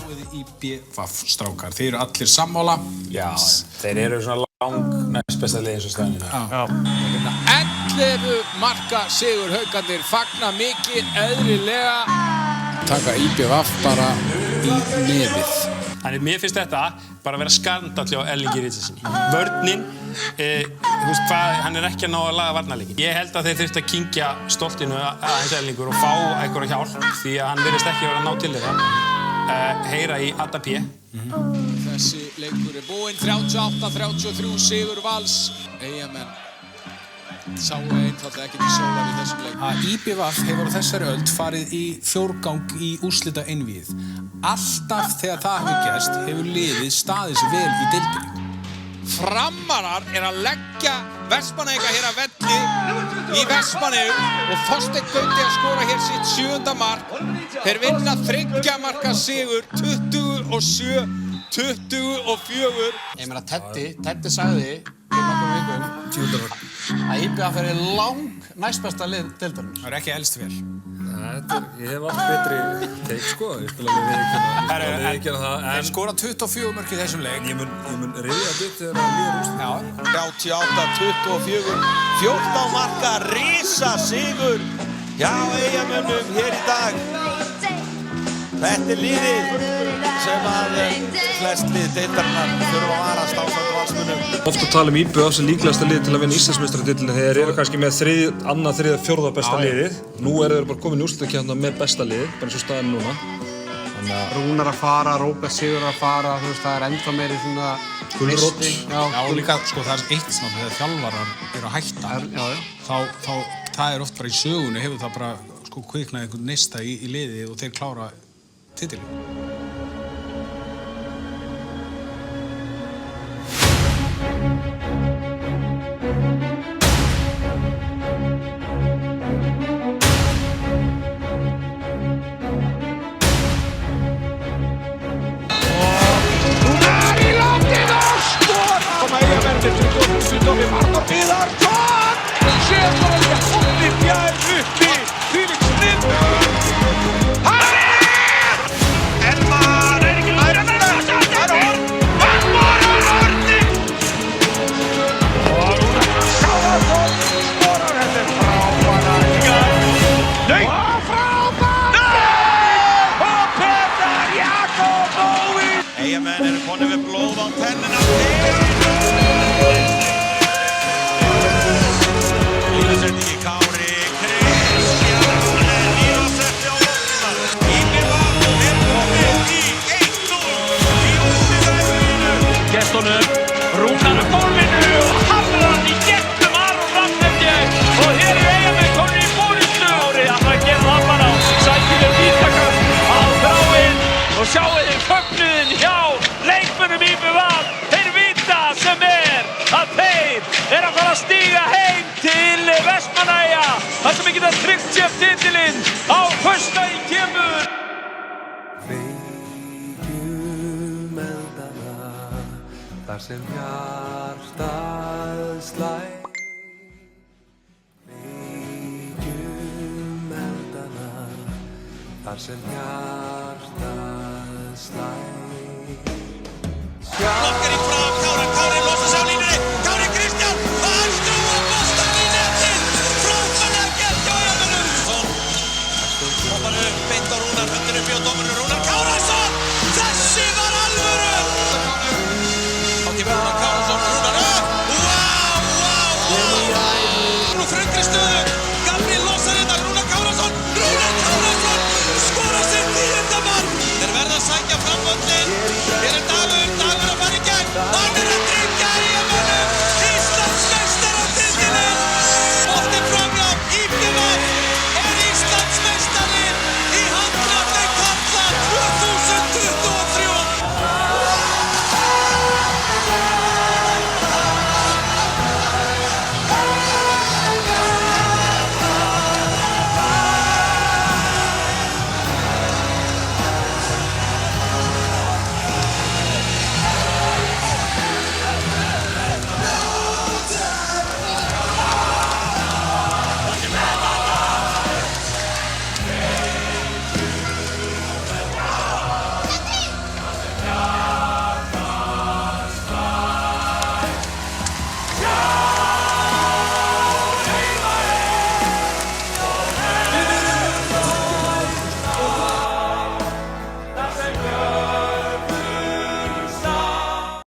sjáið IBVF strákar, þeir eru allir sammála. Já, þeir eru svona næst besta lið eins og staðan. Já. 11 marka sigur Haukarnir, fagna mikið eðlilega. Taka IBVF bara í nefið. Þannig mér finnst þetta bara að vera skandall hjá Erlingi Ritsarssyni. Vörnin, þú veist hvað, hann er ekki að ná að laga varnarleikin. Ég held að þeir þurftu að kyngja stoltinu aðeins Erlingur og fá einhverja hjálp því að hann virðist ekki vera að ná til þeirra. Heyra í Adda P. Þessi leikur búinn, 38-33 sigur Vals. Eyjamenn sáu einfaldlega ekki til sólar í þessum leik. IBVF hefur á þessari öld farið í fjórgang í úrslita einvígið. Alltaf þegar það hefur gerst hefur liðið staðið sig vel í deildinni. Framarar að leggja Vestmannaeyinga hér að velli í Vestmannaeyjum og Þorsteinn Gauti að skora hér sitt 7. mark. Þeir vinna 3 marka sigur, 27-24. Ég meina Teddi sagði fyrir nokkrum vikum að IBVF er næstbesta lið deildarinnar. Það er ekki elst vel. Ég hef átt betri teik sko, ég skal alveg viðurkenna það. Þeir skora 24 mörk í þessum leik. Ég mun rifja upp þegar það líður úrslit. 38-24, 14 marka risa sigur hjá Eyjamönnum hér í dag. Þetta er liðið sem að flest lið deildarinnar þurfa að varast ásamt Valsmönnum. Oft að tala IBVF sem líklegasta lið til að vinna Íslandsmeistaratitilinn. Þeir eru kannski með annað, þriðja, fjórða besta liðið. Nú eru þeir bara komin í úrslitakeppnina með besta liðið, bara eins og staðan núna. Rúnar að fara, Róbert Sigur að fara, þú veist, það er ennþá meiri svona Gulrót. Já, líka, sko, það er eitt snabbt þegar þjálfarar eru að hætta. Þá það er oft bara í sögunni, hefur það bara, sko, kviknað einhvern neista í liði og þeir klára titilinn. Eyjamenn eru konið við blóð á tennina. Línusetningi Kári Kristjánsson línusetti á loftunar. IBVF er komið í 1-0 í úrslitakeppninu. Gestunum, Rúnar gólfinu og hamrar í gegnum Aron Rafnefjeg og hér er Eyjamenn konur í forystu. Árið að gera það bara sækir vítakast á þráinn og sjáu þið fögnuðin hjá leikmönnum IBVF. Þeir vita sem að þeir að fara að stíga heim til Vestmannaeyja þar sem geta tryggt sér titilinn á föstudaginn kemur. Kveikjum eldana þar sem hjartað slær. Kveikjum eldana þar sem hjartað slær.